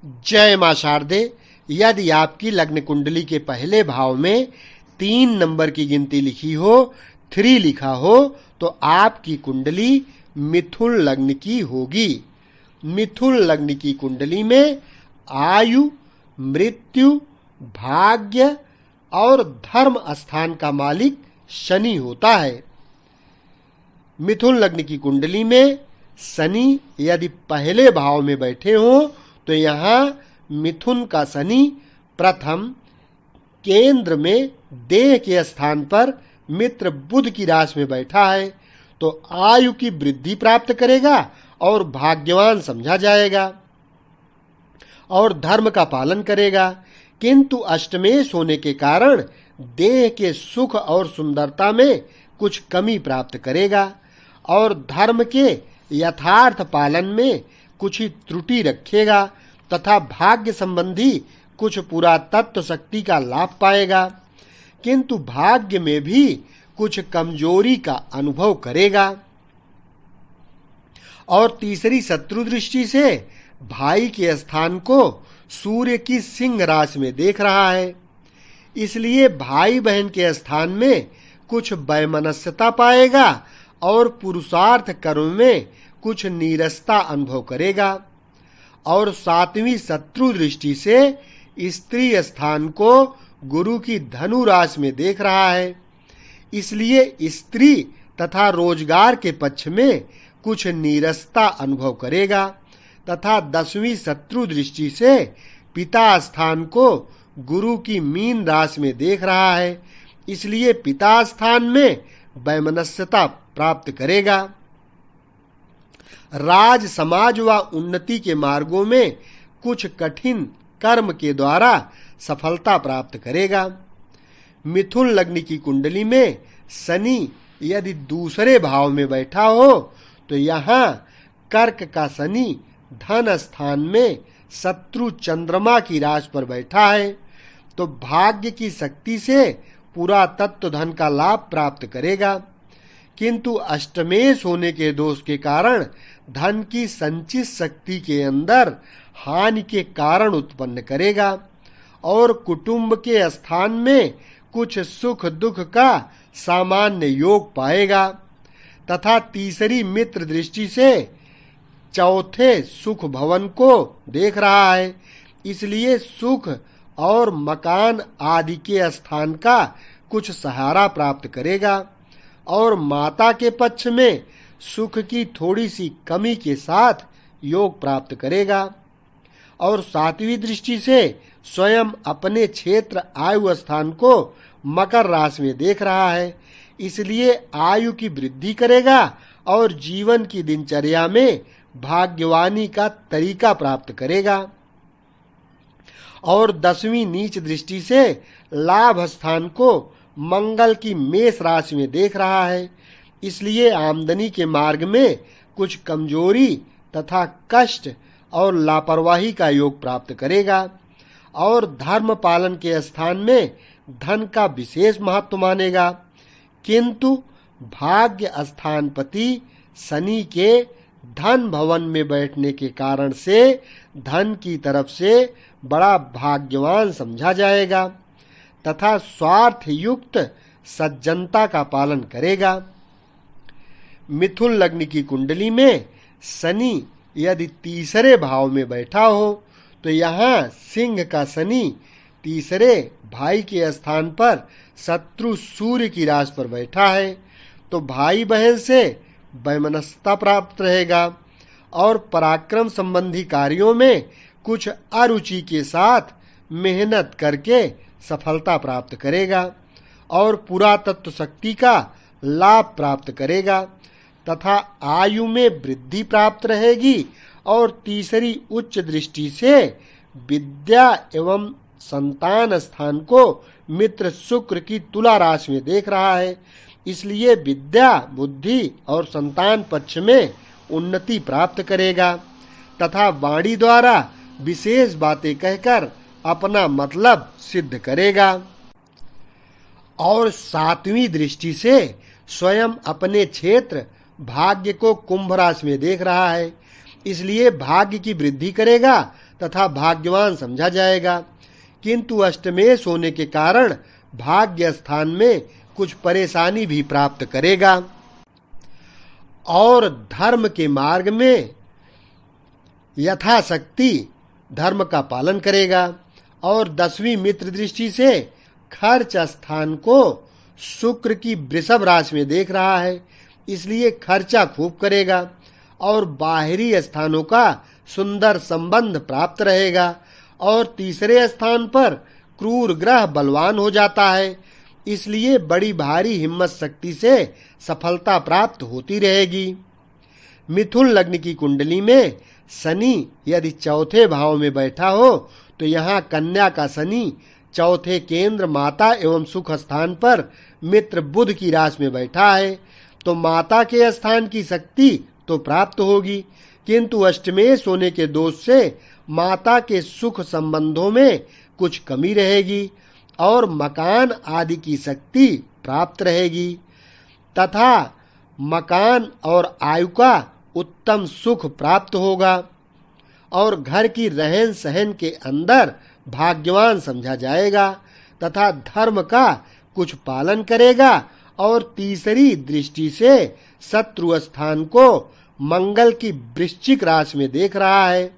जय मां शारदे। यदि आपकी लग्न कुंडली के पहले भाव में 3 नंबर की गिनती लिखी हो, 3 लिखा हो, तो आपकी कुंडली मिथुन लग्न की होगी। मिथुन लग्न की कुंडली में आयु, मृत्यु, भाग्य और धर्म स्थान का मालिक शनि होता है। मिथुन लग्न की कुंडली में शनि यदि पहले भाव में बैठे हों तो यहाँ मिथुन का शनि प्रथम केंद्र में देह के स्थान पर मित्र बुध की राशि में बैठा है, तो आयु की वृद्धि प्राप्त करेगा और भाग्यवान समझा जाएगा और धर्म का पालन करेगा। किंतु अष्टमेश होने के कारण देह के सुख और सुंदरता में कुछ कमी प्राप्त करेगा और धर्म के यथार्थ पालन में कुछ ही त्रुटि रखेगा तथा भाग्य संबंधी कुछ पुरातत्व शक्ति का लाभ पाएगा, किंतु भाग्य में भी कुछ कमजोरी का अनुभव करेगा। और तीसरी शत्रु दृष्टि से भाई के स्थान को सूर्य की सिंह राशि में देख रहा है, इसलिए भाई बहन के स्थान में कुछ वैमनस्यता पाएगा और पुरुषार्थ कर्म में कुछ नीरसता अनुभव करेगा। और 7वीं शत्रु दृष्टि से स्त्री स्थान को गुरु की धनु राशि में देख रहा है, इसलिए स्त्री तथा रोजगार के पक्ष में कुछ नीरसता अनुभव करेगा तथा 10वीं शत्रु दृष्टि से पिता स्थान को गुरु की मीन राशि में देख रहा है, इसलिए पिता स्थान में वैमनस्यता प्राप्त करेगा। राज समाज व उन्नति के मार्गों में कुछ कठिन कर्म के द्वारा सफलता प्राप्त करेगा। मिथुन लग्न की कुंडली में शनि यदि दूसरे भाव में बैठा हो तो यहाँ कर्क का शनि धन स्थान में शत्रु चंद्रमा की राशि पर बैठा है, तो भाग्य की शक्ति से पूरा तत्व धन का लाभ प्राप्त करेगा, किंतु अष्टमेश होने के दोष के कारण धन की संचित शक्ति के अंदर हानि के कारण उत्पन्न करेगा और कुटुंब के स्थान में कुछ सुख दुख का सामान्य योग पाएगा तथा तीसरी मित्र दृष्टि से चौथे सुख भवन को देख रहा है, इसलिए सुख और मकान आदि के स्थान का कुछ सहारा प्राप्त करेगा और माता के पक्ष में सुख की थोड़ी सी कमी के साथ योग प्राप्त करेगा। और 7वीं दृष्टि से स्वयं अपने क्षेत्र आयु स्थान को मकर राशि में देख रहा है, इसलिए आयु की वृद्धि करेगा और जीवन की दिनचर्या में भाग्यवानी का तरीका प्राप्त करेगा। और 10वीं नीच दृष्टि से लाभ स्थान को मंगल की मेष राशि में देख रहा है, इसलिए आमदनी के मार्ग में कुछ कमजोरी तथा कष्ट और लापरवाही का योग प्राप्त करेगा और धर्म पालन के स्थान में धन का विशेष महत्व मानेगा, किंतु भाग्य स्थानपति शनि के धन भवन में बैठने के कारण से धन की तरफ से बड़ा भाग्यवान समझा जाएगा तथा स्वार्थ युक्त सज्जनता का पालन करेगा। मिथुन लग्न की कुंडली में शनि यदि तीसरे भाव में बैठा हो तो यहाँ सिंह का शनि तीसरे भाई के स्थान पर शत्रु सूर्य की राशि पर बैठा है, तो भाई बहन से वैमनस्यता प्राप्त रहेगा और पराक्रम संबंधी कार्यों में कुछ अरुचि के साथ मेहनत करके सफलता प्राप्त करेगा और पुरातत्व शक्ति का लाभ प्राप्त करेगा तथा आयु में वृद्धि प्राप्त रहेगी और तीसरी उच्च दृष्टि से विद्या एवं संतान स्थान को मित्र शुक्र की तुला राशि में देख रहा है, इसलिए विद्या बुद्धि और संतान पक्ष में उन्नति प्राप्त करेगा तथा वाणी द्वारा विशेष बातें कहकर अपना मतलब सिद्ध करेगा। और 7वीं दृष्टि से स्वयं अपने क्षेत्र भाग्य को कुंभ राशि में देख रहा है, इसलिए भाग्य की वृद्धि करेगा तथा भाग्यवान समझा जाएगा, किंतु अष्टमेश होने के कारण भाग्य स्थान में कुछ परेशानी भी प्राप्त करेगा और धर्म के मार्ग में यथाशक्ति धर्म का पालन करेगा। और 10वीं मित्र दृष्टि से खर्च स्थान को शुक्र की वृषभ राशि में देख रहा है, इसलिए खर्चा खूब करेगा और बाहरी स्थानों का सुंदर संबंध प्राप्त रहेगा। और तीसरे स्थान पर क्रूर ग्रह बलवान हो जाता है, इसलिए बड़ी भारी हिम्मत शक्ति से सफलता प्राप्त होती रहेगी। मिथुन लग्न की कुंडली में शनि यदि चौथे भाव में बैठा हो तो यहाँ कन्या का शनि चौथे केंद्र माता एवं सुख स्थान पर मित्र बुध की राशि में बैठा है, तो माता के स्थान की शक्ति तो प्राप्त होगी, किंतु अष्टमेश होने के दोष से माता के सुख संबंधों में कुछ कमी रहेगी और मकान आदि की शक्ति प्राप्त रहेगी तथा मकान और आयु का उत्तम सुख प्राप्त होगा और घर की रहन सहन के अंदर भाग्यवान समझा जाएगा तथा धर्म का कुछ पालन करेगा। और तीसरी दृष्टि से शत्रु स्थान को मंगल की वृश्चिक राशि में देख रहा है,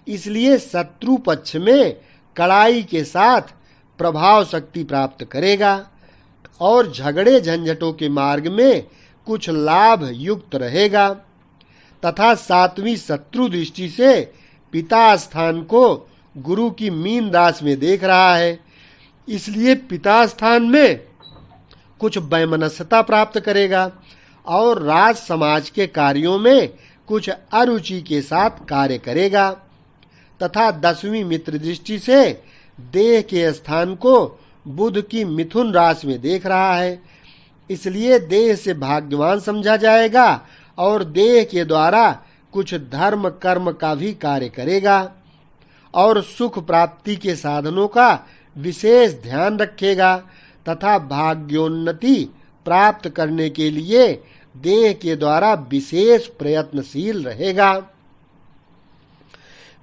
इसलिए शत्रु पक्ष में कड़ाई के साथ प्रभाव शक्ति प्राप्त करेगा और झगड़े झंझटों के मार्ग में कुछ लाभ युक्त रहेगा तथा 7वीं शत्रु दृष्टि से पिता स्थान को गुरु की मीन राशि में देख रहा है, इसलिए पिता स्थान में कुछ वैमनस्यता प्राप्त करेगा और राज समाज के कार्यों में कुछ अरुचि के साथ कार्य करेगा तथा 10वीं मित्र दृष्टि से देह के स्थान को बुध की मिथुन राशि में देख रहा है, इसलिए देह से भाग्यवान समझा जाएगा और देह के द्वारा कुछ धर्म कर्म का भी कार्य करेगा और सुख प्राप्ति के साधनों का विशेष ध्यान रखेगा तथा भाग्योन्नति प्राप्त करने के लिए देह के द्वारा विशेष प्रयत्नशील रहेगा।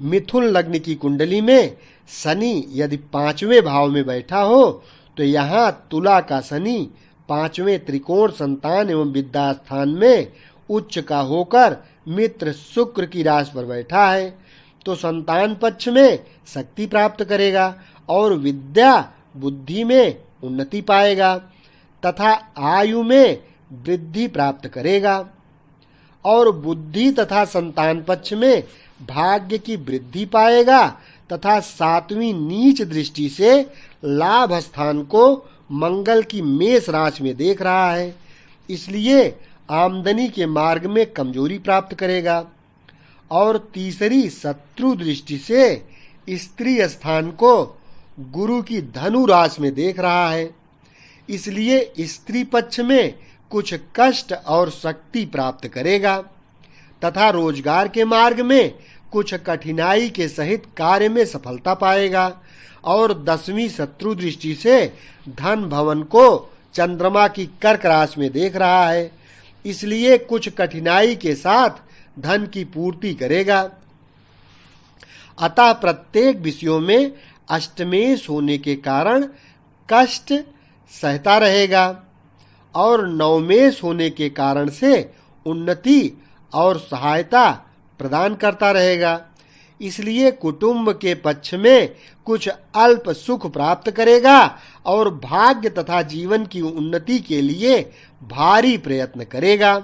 मिथुन लग्न की कुंडली में शनि यदि 5वें भाव में बैठा हो तो यहाँ तुला का शनि 5वें त्रिकोण संतान एवं विद्या स्थान में उच्च का होकर मित्र शुक्र की राशि पर बैठा है, तो संतान पक्ष में शक्ति प्राप्त करेगा और विद्या बुद्धि में उन्नति पाएगा तथा आयु में वृद्धि प्राप्त करेगा और बुद्धि तथा संतान पक्ष में भाग्य की वृद्धि पाएगा तथा 7वीं नीच दृष्टि से लाभ स्थान को मंगल की मेष राशि में देख रहा है, इसलिए आमदनी के मार्ग में कमजोरी प्राप्त करेगा और तीसरी शत्रु दृष्टि से स्त्री स्थान को गुरु की धनु राशि में देख रहा है, इसलिए स्त्री पक्ष में कुछ कष्ट और शक्ति प्राप्त करेगा तथा रोजगार के मार्ग में कुछ कठिनाई के सहित कार्य में सफलता पाएगा और 10वीं शत्रु दृष्टि से धन भवन को चंद्रमा की कर्क राशि में देख रहा है, इसलिए कुछ कठिनाई के साथ धन की पूर्ति करेगा। अतः प्रत्येक विषयों में अष्टमेश होने के कारण कष्ट सहता रहेगा और नवमेश होने के कारण से उन्नति और सहायता प्रदान करता रहेगा, इसलिए कुटुंब के पक्ष में कुछ अल्प सुख प्राप्त करेगा और भाग्य तथा जीवन की उन्नति के लिए भारी प्रयत्न करेगा।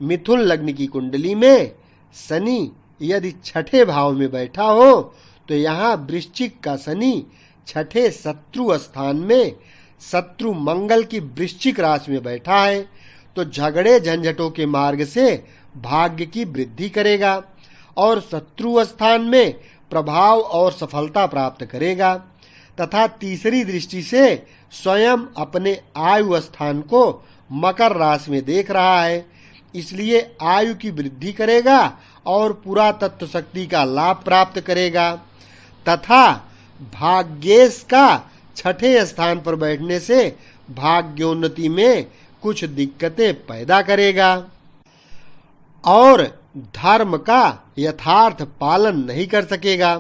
मिथुन लग्न की कुंडली में शनि यदि 6ठे भाव में बैठा हो तो यहाँ वृश्चिक का शनि 6ठे शत्रु स्थान में शत्रु मंगल की वृश्चिक राशि में बैठा है, तो झगड़े झंझटों के मार्ग से भाग्य की वृद्धि करेगा और शत्रु स्थान में प्रभाव और सफलता प्राप्त करेगा तथा तीसरी दृष्टि से स्वयं अपने आयु स्थान को मकर राशि में देख रहा है, इसलिए आयु की वृद्धि करेगा और पुरातत्व शक्ति का लाभ प्राप्त करेगा तथा भाग्येश का 6ठे स्थान पर बैठने से भाग्योन्नति में कुछ दिक्कतें पैदा करेगा। और धर्म का यथार्थ पालन नहीं कर सकेगा।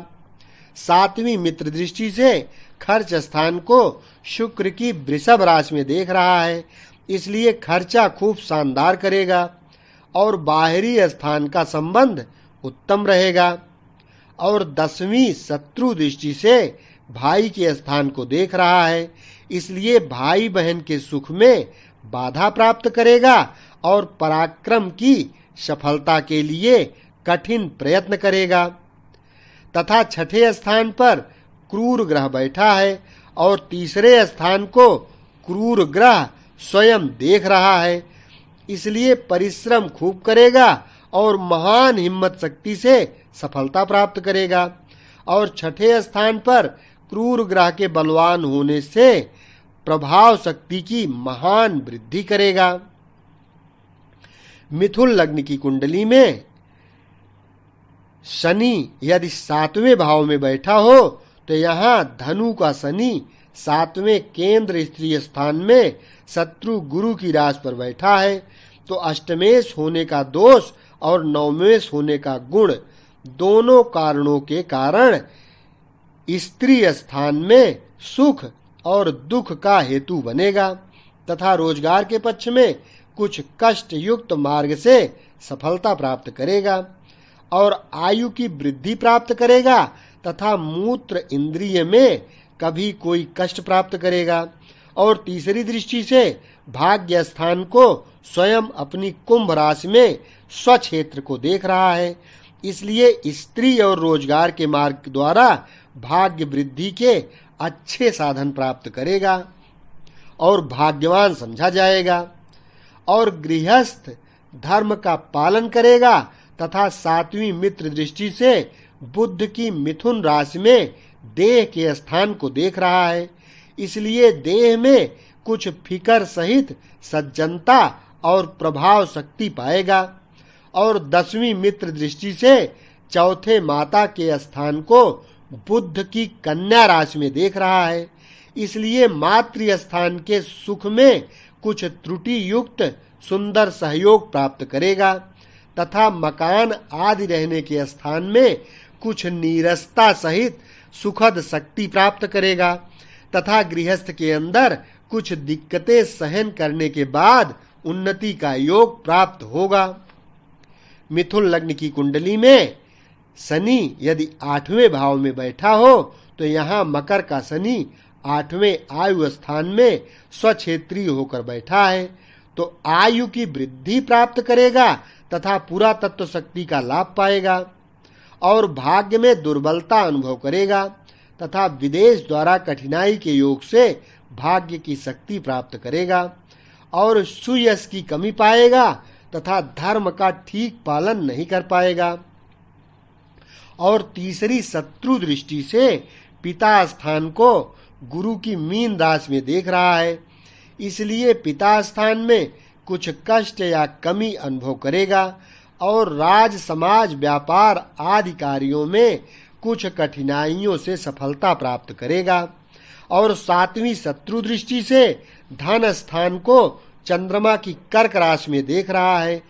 7वीं मित्र दृष्टि से खर्च स्थान को शुक्र की वृषभ राशि में देख रहा है, इसलिए खर्चा खूब शानदार करेगा और बाहरी स्थान का संबंध उत्तम रहेगा। और 10वीं शत्रु दृष्टि से भाई के स्थान को देख रहा है, इसलिए भाई बहन के सुख में बाधा प्राप्त करेगा और पराक्रम की सफलता के लिए कठिन प्रयत्न करेगा। तथा 6ठे स्थान पर क्रूर ग्रह बैठा है और 3रे स्थान को क्रूर ग्रह स्वयं देख रहा है, इसलिए परिश्रम खूब करेगा और महान हिम्मत शक्ति से सफलता प्राप्त करेगा। और 6ठे स्थान पर क्रूर ग्रह के बलवान होने से प्रभाव शक्ति की महान वृद्धि करेगा। मिथुन लग्न की कुंडली में शनि यदि 7वें भाव में बैठा हो तो यहाँ धनु का शनि 7वें केंद्र स्त्रीय स्थान में शत्रु गुरु की राशि पर बैठा है, तो अष्टमेश होने का दोष और नवमेश होने का गुण दोनों कारणों के कारण स्त्री स्थान में सुख और दुख का हेतु बनेगा तथा रोजगार के पक्ष में कुछ कष्ट युक्त मार्ग से सफलता प्राप्त करेगा और आयु की वृद्धि प्राप्त करेगा तथा मूत्र इंद्रिय में कभी कोई कष्ट प्राप्त करेगा। और 3री दृष्टि से भाग्य स्थान को स्वयं अपनी कुंभ राशि में स्वक्षेत्र को देख रहा है, इसलिए स्त्री और रोजगार के मार्ग द्वारा भाग्य वृद्धि के अच्छे साधन प्राप्त करेगा और भाग्यवान समझा जाएगा। और गृहस्थ धर्म का पालन करेगा तथा 7वीं मित्र दृष्टि से बुध की मिथुन राशि में देह के स्थान को देख रहा है, इसलिए देह में कुछ फिकर सहित सज्जनता और प्रभाव शक्ति पाएगा। और 10वीं मित्र दृष्टि से चौथे माता के स्थान को बुध की कन्या राशि में देख रहा है, इसलिए मातृ स्थान के सुख में कुछ त्रुटि युक्त सुंदर सहयोग प्राप्त करेगा तथा मकान आदि रहने के स्थान में कुछ नीरसता सहित सुखद शक्ति प्राप्त करेगा तथा गृहस्थ के अंदर कुछ दिक्कतें सहन करने के बाद उन्नति का योग प्राप्त होगा। मिथुन लग्न की कुंडली में शनि यदि 8वें भाव में बैठा हो तो यहाँ मकर का शनि 8वें आयु स्थान में स्वक्षेत्रीय होकर बैठा है, तो आयु की वृद्धि प्राप्त करेगा तथा पूरा तत्व शक्ति का लाभ पाएगा और भाग्य में दुर्बलता अनुभव करेगा तथा विदेश द्वारा कठिनाई के योग से भाग्य की शक्ति प्राप्त करेगा और सुयश की कमी पाएगा तथा धर्म का ठीक पालन नहीं कर पाएगा। और 3री शत्रु दृष्टि से पिता स्थान को गुरु की मीन राशि में देख रहा है, इसलिए पिता स्थान में कुछ कष्ट या कमी अनुभव करेगा और राज समाज व्यापार आदि कार्यों में कुछ कठिनाइयों से सफलता प्राप्त करेगा। और 7वीं शत्रु दृष्टि से धन स्थान को चंद्रमा की कर्क राशि में देख रहा है,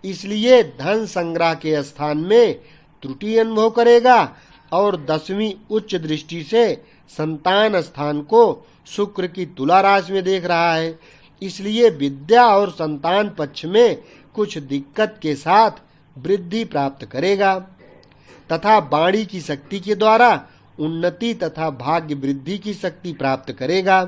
इसलिए धन संग्रह के स्थान में त्रुटि अनुभव करेगा। और 10वीं उच्च दृष्टि से संतान स्थान को शुक्र की तुला राशि में देख रहा है, इसलिए विद्या और संतान पक्ष में कुछ दिक्कत के साथ वृद्धि प्राप्त करेगा तथा वाणी की शक्ति के द्वारा उन्नति तथा भाग्य वृद्धि की शक्ति प्राप्त करेगा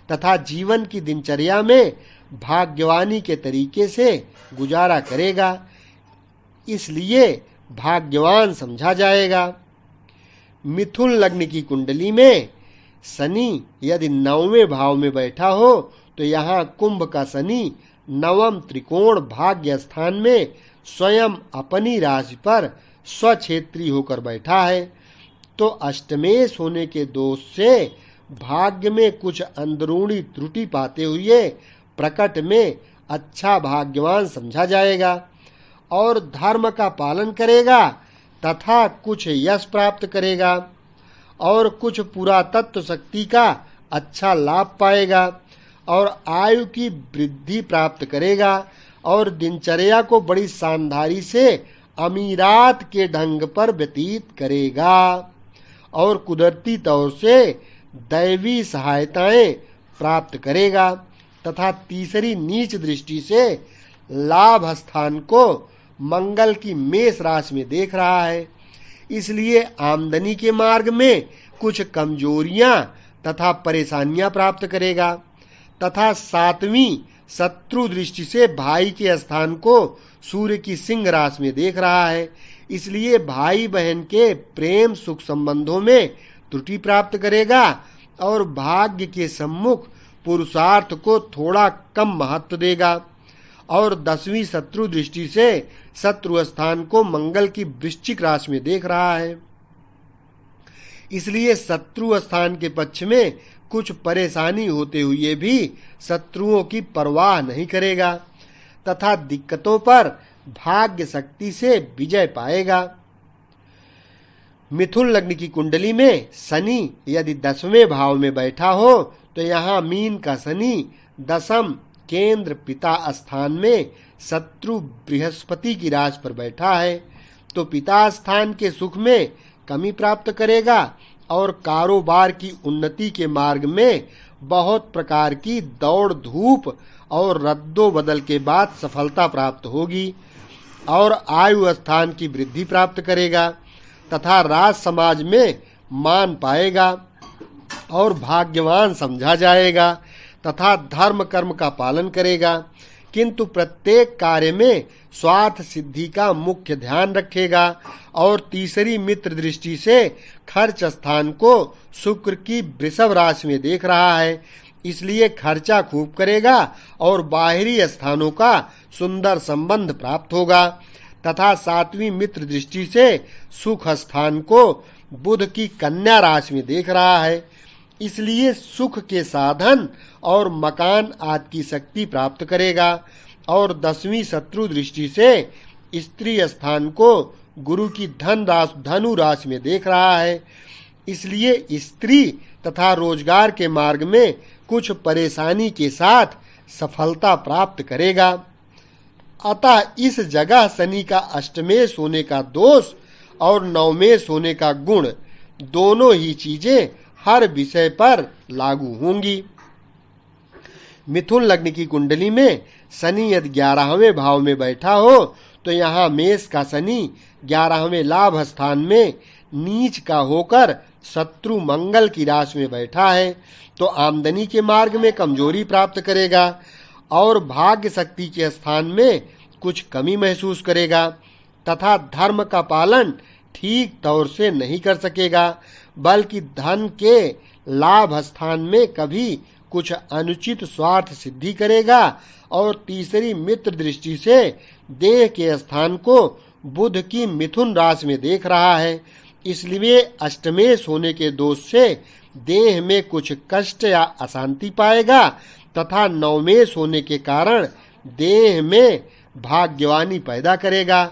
तथा जीवन की दिनचर्या में भाग्यवानी के तरीके से गुजारा करेगा, इसलिए भाग्यवान समझा जाएगा। मिथुन लग्न की कुंडली में शनि यदि 9वें भाव में बैठा हो तो यहाँ कुंभ का शनि 9म त्रिकोण भाग्य स्थान में स्वयं अपनी राशि पर स्वक्षेत्रीय होकर बैठा है, तो अष्टमेश होने के दोष से भाग्य में कुछ अंदरूनी त्रुटि पाते हुए प्रकट में अच्छा भाग्यवान समझा जाएगा और धर्म का पालन करेगा तथा कुछ यश प्राप्त करेगा और कुछ पुरातत्व शक्ति का अच्छा लाभ पाएगा और आयु की वृद्धि प्राप्त करेगा और दिनचर्या को बड़ी शानदारी से अमीरात के ढंग पर व्यतीत करेगा और कुदरती तौर से दैवी सहायताएं प्राप्त करेगा तथा तीसरी नीच दृष्टि से लाभ स्थान को मंगल की मेष राशि में देख रहा है, इसलिए आमदनी के मार्ग में कुछ कमजोरियां तथा परेशानियां प्राप्त करेगा तथा सातवीं शत्रु दृष्टि से भाई के स्थान को सूर्य की सिंह राशि में देख रहा है, इसलिए भाई बहन के प्रेम सुख संबंधों में त्रुटि प्राप्त करेगा और भाग्य के सम्मुख पुरुषार्थ को थोड़ा कम महत्व देगा और 10वीं शत्रु दृष्टि से शत्रु स्थान को मंगल की वृश्चिक राशि में देख रहा है, इसलिए शत्रु स्थान के पक्ष में कुछ परेशानी होते हुए भी शत्रुओं की परवाह नहीं करेगा तथा दिक्कतों पर भाग्य शक्ति से विजय पाएगा। मिथुन लग्न की कुंडली में शनि यदि 10वें भाव में बैठा हो तो यहाँ मीन का शनि 10म केंद्र पिता स्थान में शत्रु बृहस्पति की राशि पर बैठा है, तो पिता स्थान के सुख में कमी प्राप्त करेगा और कारोबार की उन्नति के मार्ग में बहुत प्रकार की दौड़ धूप और रद्दो बदल के बाद सफलता प्राप्त होगी और आयु स्थान की वृद्धि प्राप्त करेगा तथा राज समाज में मान पाएगा और भाग्यवान समझा जाएगा तथा धर्म कर्म का पालन करेगा, किंतु प्रत्येक कार्य में स्वार्थ सिद्धि का मुख्य ध्यान रखेगा और तीसरी मित्र दृष्टि से खर्च स्थान को शुक्र की वृषभ राशि में देख रहा है, इसलिए खर्चा खूब करेगा और बाहरी स्थानों का सुंदर संबंध प्राप्त होगा तथा 7वीं मित्र दृष्टि से सुख स्थान को बुध की कन्या राशि में देख रहा है, इसलिए सुख के साधन और मकान आदि की शक्ति प्राप्त करेगा और 10वीं शत्रु दृष्टि से स्त्री स्थान को गुरु की धनु राशि में देख रहा है, इसलिए स्त्री तथा रोजगार के मार्ग में कुछ परेशानी के साथ सफलता प्राप्त करेगा। अतः इस जगह शनि का अष्टमेश होने का दोष और नवमेश होने का गुण दोनों ही चीजें हर विषय पर लागू होंगी। मिथुन लग्न की कुंडली में शनि यदि 11वें भाव में बैठा हो तो यहाँ मेष का शनि 11वें लाभ स्थान में नीच का होकर शत्रु मंगल की राशि में बैठा है, तो आमदनी के मार्ग में कमजोरी प्राप्त करेगा और भाग्य शक्ति के स्थान में कुछ कमी महसूस करेगा तथा धर्म का पालन ठीक तौर से नहीं कर सकेगा, बल्कि धन के लाभ स्थान में कभी कुछ अनुचित स्वार्थ सिद्धि करेगा और तीसरी मित्र दृष्टि से देह के स्थान को बुध की मिथुन राशि में देख रहा है, इसलिए अष्टमेश होने के दोष से देह में कुछ कष्ट या अशांति पाएगा तथा नवमेश होने के कारण देह में भाग्यवानी पैदा करेगा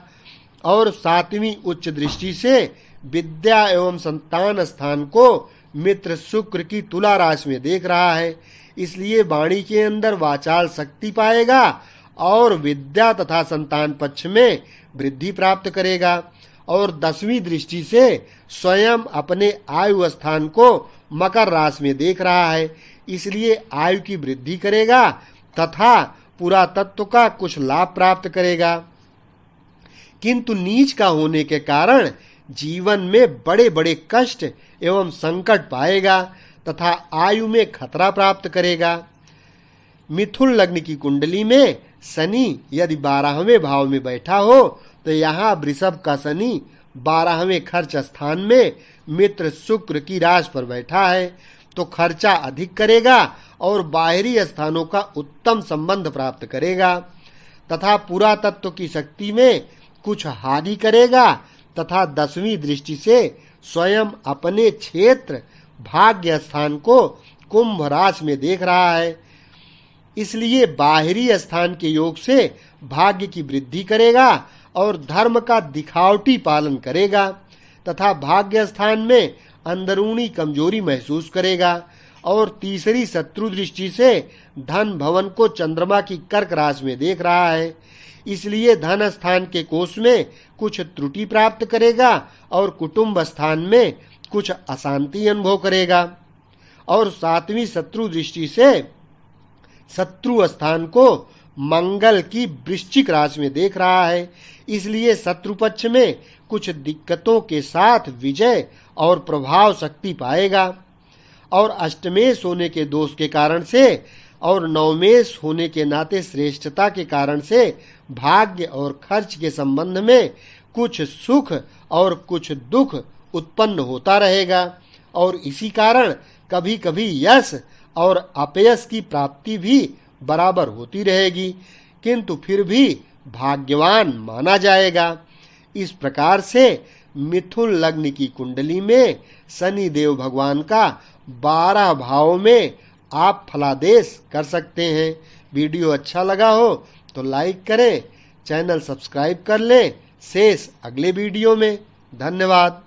और 7वीं उच्च दृष्टि से विद्या एवं संतान स्थान को मित्र शुक्र की तुला राशि में देख रहा है, इसलिए वाणी के अंदर वाचाल शक्ति पाएगा और विद्या तथा संतान पक्ष में वृद्धि प्राप्त करेगा और 10वीं दृष्टि से स्वयं अपने आयु स्थान को मकर राशि में देख रहा है, इसलिए आयु की वृद्धि करेगा तथा पुरातत्व का कुछ लाभ प्राप्त करेगा, किंतु नीच का होने के कारण जीवन में बड़े बड़े कष्ट एवं संकट पाएगा तथा आयु में खतरा प्राप्त करेगा। मिथुन लग्न की कुंडली में शनि यदि 12वें भाव में बैठा हो तो यहाँ वृषभ का शनि 12वें खर्च स्थान में मित्र शुक्र की राशि पर बैठा है, तो खर्चा अधिक करेगा और बाहरी स्थानों का उत्तम संबंध प्राप्त करेगा तथा पुरातत्व की शक्ति में कुछ हानि करेगा तथा 10वीं दृष्टि से स्वयं अपने क्षेत्र भाग्य स्थान को कुंभ राशि में देख रहा है, इसलिए बाहरी स्थान के योग से भाग्य की वृद्धि करेगा और धर्म का दिखावटी पालन करेगा तथा भाग्य स्थान में अंदरूनी कमजोरी महसूस करेगा और तीसरी शत्रु दृष्टि से धन भवन को चंद्रमा की कर्क राशि में देख रहा है। इसलिए धन स्थान के कोष में कुछ त्रुटि प्राप्त करेगा और कुटुंब स्थान में कुछ अशांति अनुभव करेगा। और सातवीं शत्रु दृष्टि से शत्रु स्थान को मंगल की वृश्चिक राशि में देख रहा है। इसलिए शत्रु पक्ष में कुछ दिक्कतों के साथ विजय और प्रभाव शक्ति पाएगा। और अष्टमेश होने के दोष के कारण से और नवमेश होने के नाते श्रेष्ठता के कारण से भाग्य और खर्च के संबंध में कुछ सुख और कुछ दुख उत्पन्न होता रहेगा। और इसी कारण कभी कभी यश और अपयश की प्राप्ति भी बराबर होती रहेगी, किंतु फिर भी भाग्यवान माना जाएगा। इस प्रकार से मिथुन लग्न की कुंडली में शनि देव भगवान का 12 भावों में आप फलादेश कर सकते हैं। वीडियो अच्छा लगा हो तो लाइक करें, चैनल सब्सक्राइब कर लें। शेष अगले वीडियो में। धन्यवाद।